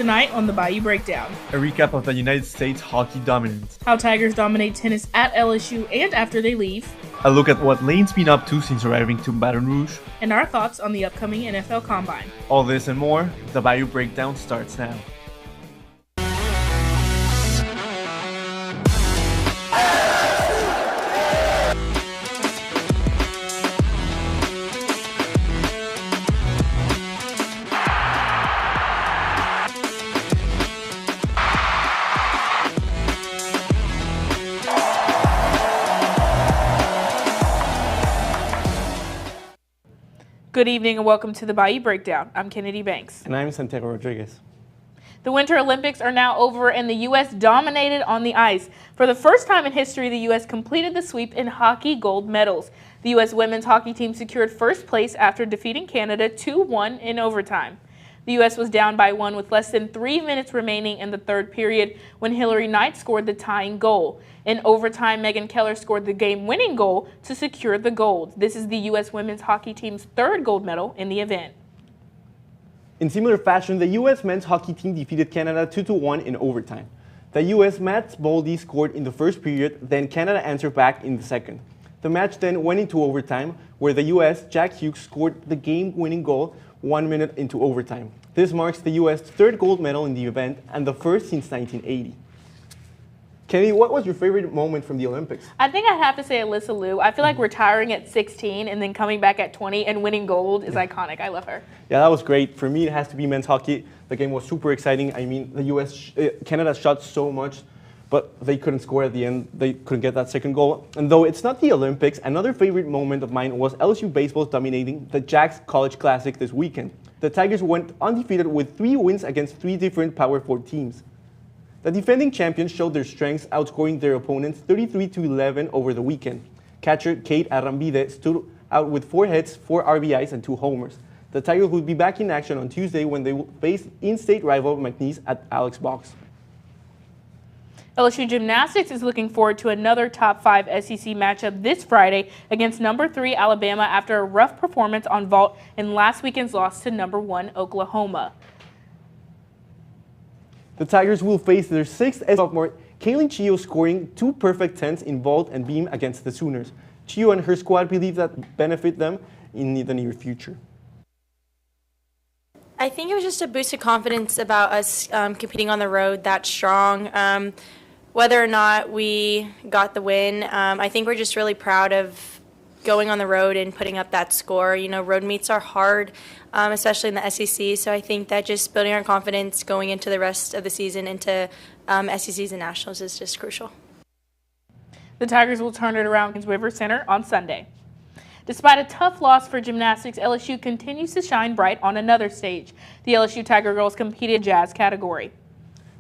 Tonight on the Bayou Breakdown. A recap of the United States hockey dominance. How Tigers dominate tennis at LSU and after they leave. A look at what Lane's been up to since arriving to Baton Rouge. And our thoughts on the upcoming NFL Combine. All this and more, the Bayou Breakdown starts now. Good evening and welcome to the Bayou Breakdown. I'm Kennedy Banks. And I'm Santiago Rodriguez. The Winter Olympics are now over and the U.S. dominated on the ice. For the first time in history, the U.S. completed the sweep in hockey gold medals. The U.S. women's hockey team secured first place after defeating Canada 2-1 in overtime. The U.S. was down by 1 with less than 3 minutes remaining in the third period when Hillary Knight scored the tying goal. In overtime, Megan Keller scored the game-winning goal to secure the gold. This is the U.S. women's hockey team's third gold medal in the event. In similar fashion, the U.S. men's hockey team defeated Canada 2-1 in overtime. The U.S. Mats Boldy scored in the first period, then Canada answered back in the second. The match then went into overtime, where the U.S. Jack Hughes scored the game-winning goal 1 minute into overtime. This marks the U.S. third gold medal in the event and the first since 1980. Kenny, what was your favorite moment from the Olympics? I think I'd have to say Alyssa Liu. I feel like retiring at 16 and then coming back at 20 and winning gold is iconic. I love her. Yeah, that was great. For me, it has to be men's hockey. The game was super exciting. I mean, Canada shot so much, but they couldn't score at the end. They couldn't get that second goal. And though it's not the Olympics, another favorite moment of mine was LSU baseball dominating the Jacks College Classic this weekend. The Tigers went undefeated with 3 wins against 3 different Power 4 teams. The defending champions showed their strengths, outscoring their opponents 33-11 over the weekend. Catcher Kate Arrambide stood out with 4 hits, 4 RBIs, and 2 homers. The Tigers will be back in action on Tuesday when they will face in-state rival McNeese at Alex Box. LSU Gymnastics is looking forward to another top 5 SEC matchup this Friday against number 3 Alabama after a rough performance on vault in last weekend's loss to number 1 Oklahoma. The Tigers will face their 6th sophomore, Kaylin Chio, scoring 2 perfect 10s in vault and beam against the Sooners. Chio and her squad believe that benefit them in the near future. I think it was just a boost of confidence about us competing on the road that strong. Whether or not we got the win, I think we're just really proud of going on the road and putting up that score. You know, road meets are hard, especially in the SEC, so I think that just building our confidence going into the rest of the season, into SECs and Nationals, is just crucial. The Tigers will turn it around against River Center on Sunday. Despite a tough loss for gymnastics, LSU continues to shine bright on another stage. The LSU Tiger Girls competed in the jazz category.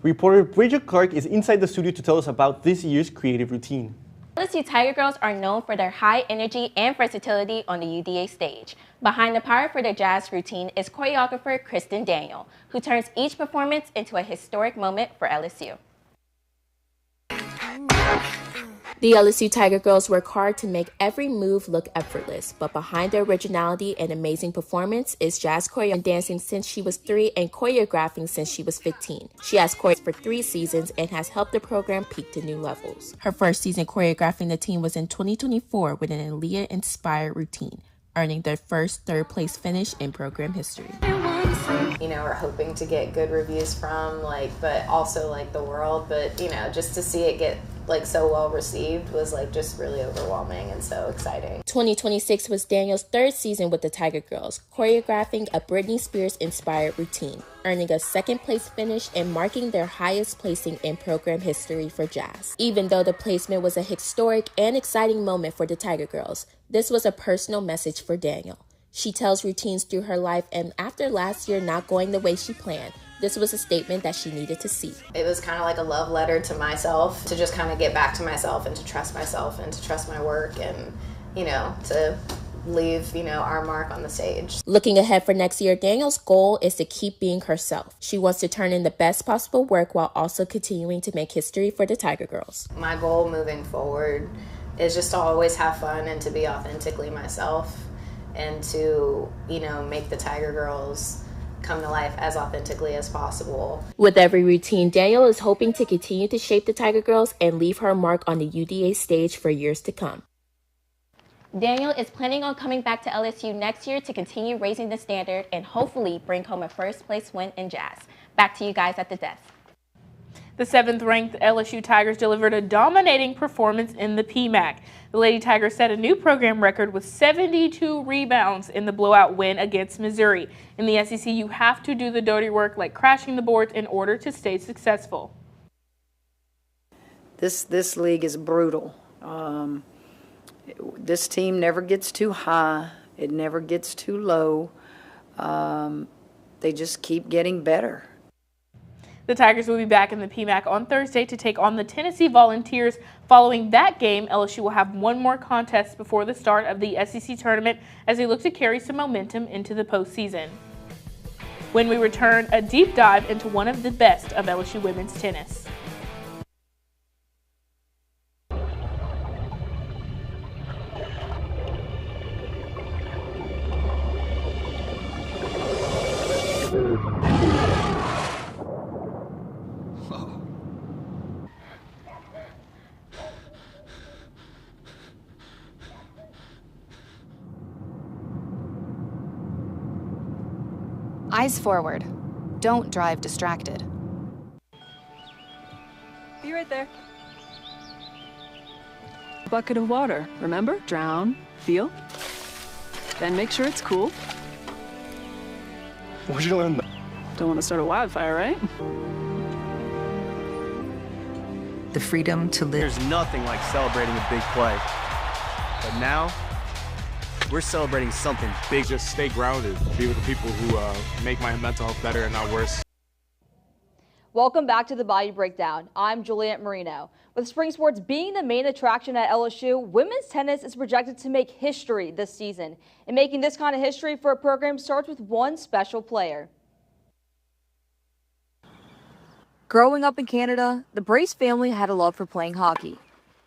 Reporter Bridget Clark is inside the studio to tell us about this year's creative routine. LSU Tiger Girls are known for their high energy and versatility on the UDA stage. Behind the power for their jazz routine is choreographer Kristen Daniel, who turns each performance into a historic moment for LSU. The LSU Tiger Girls work hard to make every move look effortless, but behind their originality and amazing performance is jazz choreo and dancing since she was 3 and choreographing since she was 15. She has choreographed for 3 seasons and has helped the program peak to new levels. Her first season choreographing the team was in 2024 with an Aaliyah-inspired routine, earning their first third-place finish in program history. You know, we're hoping to get good reviews from, but also, the world. But, just to see it get, so well received was, just really overwhelming and so exciting. 2026 was Daniel's 3rd season with the Tiger Girls, choreographing a Britney Spears-inspired routine, earning a 2nd-place finish and marking their highest placing in program history for jazz. Even though the placement was a historic and exciting moment for the Tiger Girls, this was a personal message for Daniel. She tells routines through her life, and after last year not going the way she planned, this was a statement that she needed to see. It was kind of like a love letter to myself, to just kind of get back to myself and to trust myself and to trust my work and, to leave, our mark on the stage. Looking ahead for next year, Daniel's goal is to keep being herself. She wants to turn in the best possible work while also continuing to make history for the Tiger Girls. My goal moving forward is just to always have fun and to be authentically myself and to, make the Tiger Girls come to life as authentically as possible. With every routine, Danielle is hoping to continue to shape the Tiger Girls and leave her mark on the UDA stage for years to come. Danielle is planning on coming back to LSU next year to continue raising the standard and hopefully bring home a first-place win in jazz. Back to you guys at the desk. The 7th-ranked LSU Tigers delivered a dominating performance in the PMAC. The Lady Tigers set a new program record with 72 rebounds in the blowout win against Missouri. In the SEC, you have to do the dirty work like crashing the boards in order to stay successful. This league is brutal. This team never gets too high. It never gets too low. They just keep getting better. The Tigers will be back in the PMAC on Thursday to take on the Tennessee Volunteers. Following that game, LSU will have one more contest before the start of the SEC tournament as they look to carry some momentum into the postseason. When we return, a deep dive into one of the best of LSU women's tennis. Eyes forward. Don't drive distracted. Be right there. Bucket of water, remember? Drown, feel, then make sure it's cool. Where'd you learn that? Don't want to start a wildfire, right? The freedom to live. There's nothing like celebrating a big play. But now, we're celebrating something big. Just stay grounded, be with the people who make my mental health better and not worse. Welcome back to the Bayou Breakdown. I'm Juliette Marino. With spring sports being the main attraction at LSU, women's tennis is projected to make history this season. And making this kind of history for a program starts with one special player. Growing up in Canada, the Brace family had a love for playing hockey.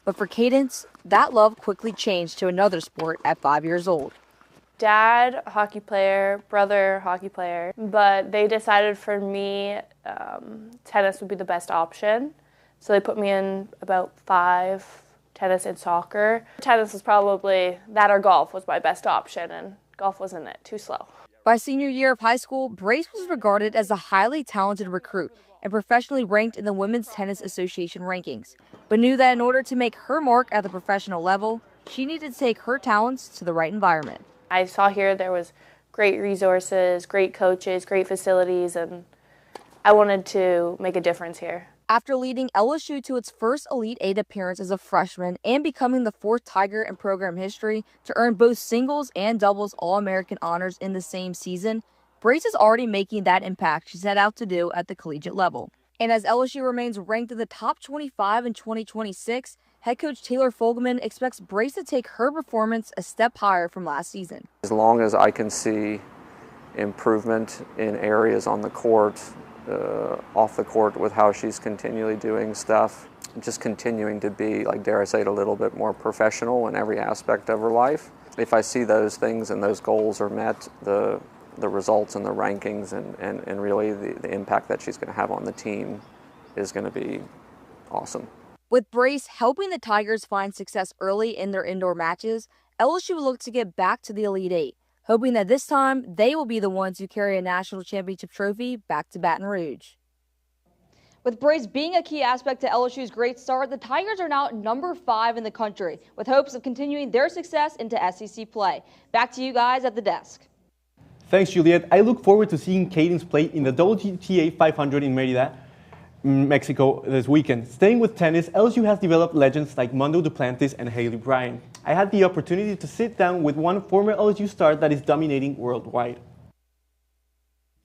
But for Cadence, that love quickly changed to another sport at 5 years old. Dad, hockey player, brother, hockey player, but they decided for me tennis would be the best option. So they put me in about 5, tennis and soccer. Tennis was probably that or golf was my best option, and golf wasn't it, too slow. By senior year of high school, Brace was regarded as a highly talented recruit and professionally ranked in the Women's Tennis Association rankings, but knew that in order to make her mark at the professional level, she needed to take her talents to the right environment. I saw here there was great resources, great coaches, great facilities, and I wanted to make a difference here. After leading LSU to its first Elite Eight appearance as a freshman and becoming the 4th Tiger in program history to earn both singles and doubles All-American honors in the same season, Brace is already making that impact she set out to do at the collegiate level. And as LSU remains ranked in the top 25 in 2026, head coach Taylor Fogelman expects Brace to take her performance a step higher from last season. As long as I can see improvement in areas on the court, off the court with how she's continually doing stuff, just continuing to be, like, dare I say it, a little bit more professional in every aspect of her life. If I see those things and those goals are met, the results and the rankings and really the impact that she's going to have on the team is going to be awesome. With Brace helping the Tigers find success early in their indoor matches, LSU will look to get back to the Elite Eight, hoping that this time they will be the ones who carry a national championship trophy back to Baton Rouge. With Brace being a key aspect to LSU's great start, the Tigers are now number 5 in the country, with hopes of continuing their success into SEC play. Back to you guys at the desk. Thanks, Juliet. I look forward to seeing Cadence play in the WTA 500 in Mérida, Mexico this weekend. Staying with tennis, LSU has developed legends like Mondo Duplantis and Haley Bryan. I had the opportunity to sit down with one former LSU star that is dominating worldwide.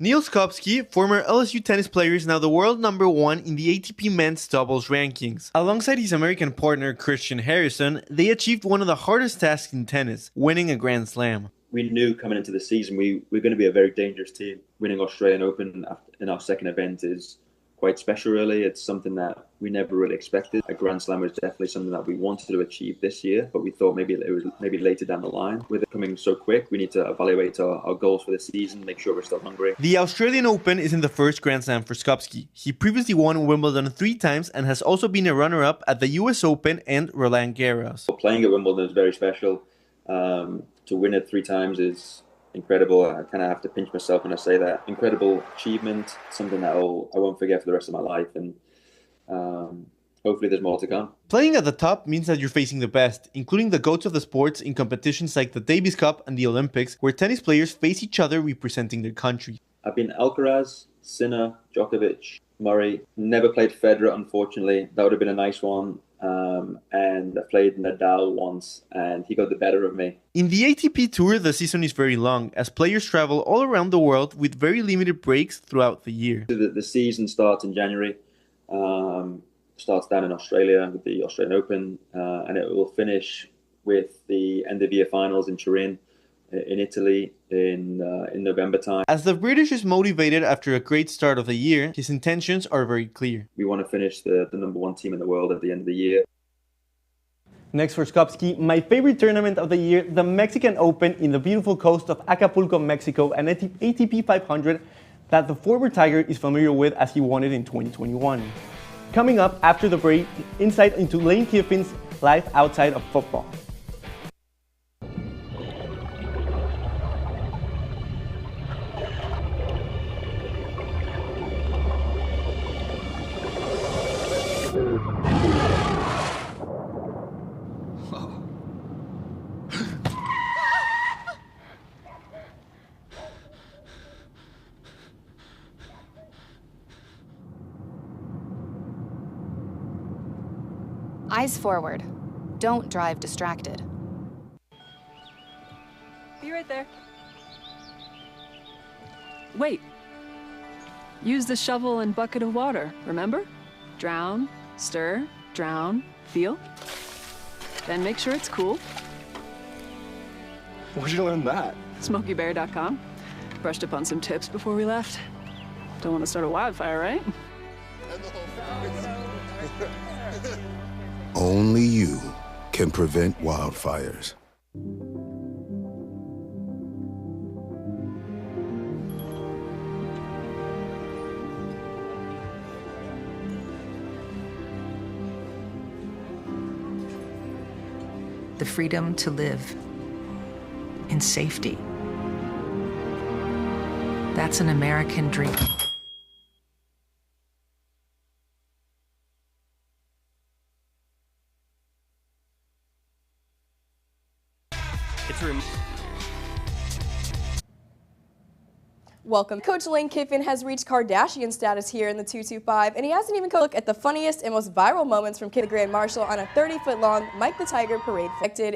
Neil Skopsky, former LSU tennis player, is now the world #1 in the ATP men's doubles rankings. Alongside his American partner Christian Harrison, they achieved one of the hardest tasks in tennis, winning a Grand Slam. We knew coming into the season we were going to be a very dangerous team. Winning Australian Open in our second event is quite special, really. It's something that we never really expected. A Grand Slam was definitely something that we wanted to achieve this year, but we thought maybe it was later down the line. With it coming so quick, we need to evaluate our goals for the season, make sure we're still hungry. The Australian Open isn't the first Grand Slam for Skupski. He previously won Wimbledon 3 times and has also been a runner-up at the US Open and Roland Garros. Playing at Wimbledon is very special. To win it 3 times is incredible. I kind of have to pinch myself when I say that. Incredible achievement, something that I won't forget for the rest of my life, and hopefully there's more to come. Playing at the top means that you're facing the best, including the GOATs of the sports in competitions like the Davis Cup and the Olympics, where tennis players face each other representing their country. I've been Alcaraz, Sinner, Djokovic, Murray. Never played Federer, unfortunately. That would have been a nice one. And I played Nadal once, and he got the better of me. In the ATP Tour, the season is very long, as players travel all around the world with very limited breaks throughout the year. The season starts in January, starts down in Australia with the Australian Open, and it will finish with the end-of-year finals in Turin, in Italy, in November time. As the British is motivated after a great start of the year, his intentions are very clear. We want to finish the number 1 team in the world at the end of the year. Next for Skupski, my favorite tournament of the year, the Mexican Open in the beautiful coast of Acapulco, Mexico, an ATP 500 that the former Tiger is familiar with as he won it in 2021. Coming up after the break, insight into Lane Kiffin's life outside of football. Eyes forward. Don't drive distracted. Be right there. Wait. Use the shovel and bucket of water, remember? Drown, stir, drown, feel. Then make sure it's cool. Where'd you learn that? SmokeyBear.com. Brushed up on some tips before we left. Don't want to start a wildfire, right? Only you can prevent wildfires. The freedom to live in safety. That's an American dream. Welcome. Coach Lane Kiffin has reached Kardashian status here in the 225, and he hasn't even looked at the funniest and most viral moments from the Grand Marshal on a 30-foot-long Mike the Tiger parade.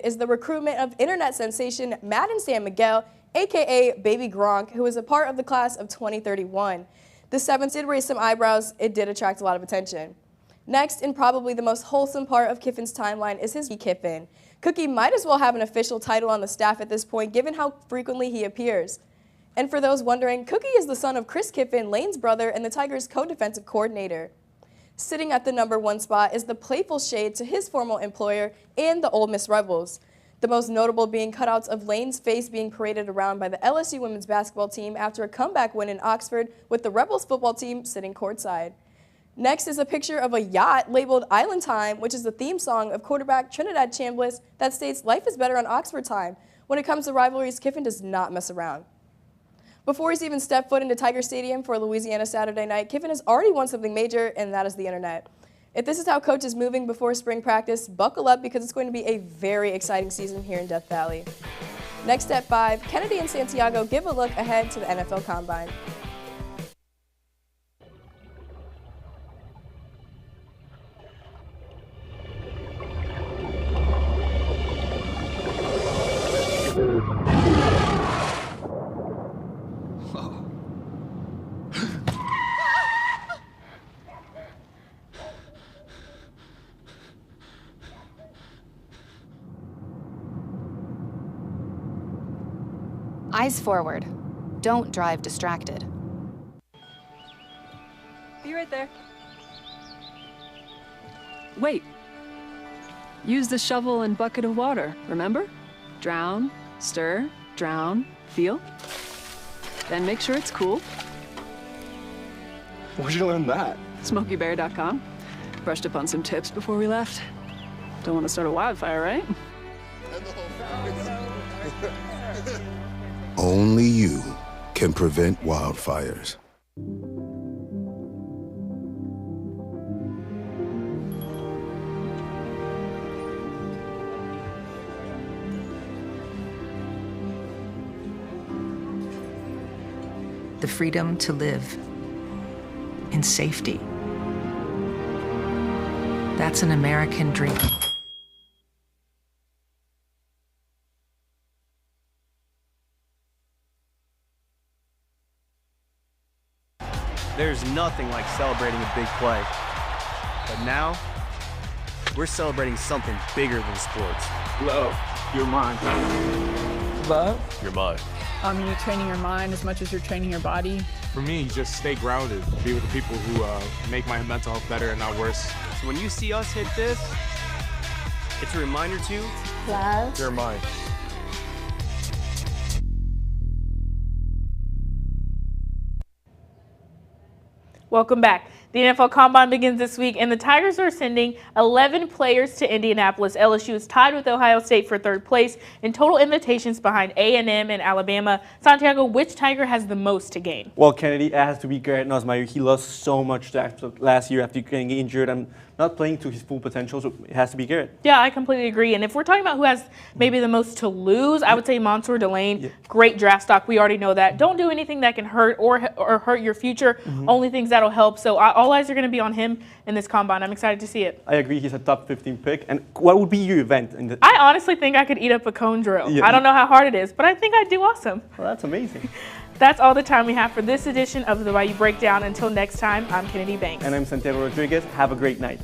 Is the recruitment of internet sensation Madden San Miguel, a.k.a. Baby Gronk, who is a part of the class of 2031. The 7th did raise some eyebrows. It did attract a lot of attention. Next, and probably the most wholesome part of Kiffin's timeline, is his Kiffin. Cookie might as well have an official title on the staff at this point, given how frequently he appears. And for those wondering, Cookie is the son of Chris Kiffin, Lane's brother, and the Tigers' co-defensive coordinator. Sitting at the #1 spot is the playful shade to his former employer and the Ole Miss Rebels. The most notable being cutouts of Lane's face being paraded around by the LSU women's basketball team after a comeback win in Oxford, with the Rebels football team sitting courtside. Next is a picture of a yacht labeled Island Time, which is the theme song of quarterback Trinidad Chambliss that states life is better on Oxford time. When it comes to rivalries, Kiffin does not mess around. Before he's even stepped foot into Tiger Stadium for Louisiana Saturday night, Kiffin has already won something major, and that is the internet. If this is how Coach is moving before spring practice, buckle up because it's going to be a very exciting season here in Death Valley. Next at 5, Kennedy and Santiago give a look ahead to the NFL Combine. Eyes forward. Don't drive distracted. Be right right there. Wait. Use the shovel and bucket of water, remember? Drown, stir, drown, feel. Then make sure it's cool. Where'd you learn that? SmokeyBear.com. Brushed up on some tips before we left. Don't want to start a wildfire, right? Only you can prevent wildfires. The freedom to live in safety. That's an American dream. There's nothing like celebrating a big play. But now, we're celebrating something bigger than sports. Love, you're mine. Love? You're mine. You're training your mind as much as you're training your body. For me, just stay grounded. Be with the people who make my mental health better and not worse. So when you see us hit this, it's a reminder to Love. you're mine. Welcome back. The NFL Combine begins this week, and the Tigers are sending 11 players to Indianapolis. LSU is tied with Ohio State for third place in total invitations behind A&M and Alabama. Santiago, which Tiger has the most to gain? Well, Kennedy, it has to be Garrett Nussmeier. He lost so much last year after getting injured and not playing to his full potential, so it has to be Garrett. Yeah, I completely agree. And if we're talking about who has maybe the most to lose, I would say Mansour Delane. Yeah. Great draft stock. We already know that. Don't do anything that can hurt or hurt your future. Only things that'll help. So all eyes are going to be on him in this combine. I'm excited to see it. I agree. He's a top 15 pick. And what would be your event? I honestly think I could eat up a cone drill. Yeah. I don't know how hard it is, but I think I'd do awesome. Well, that's amazing. That's all the time we have for this edition of the Bayou Breakdown. Until next time, I'm Kennedy Banks. And I'm Santiago Rodriguez. Have a great night.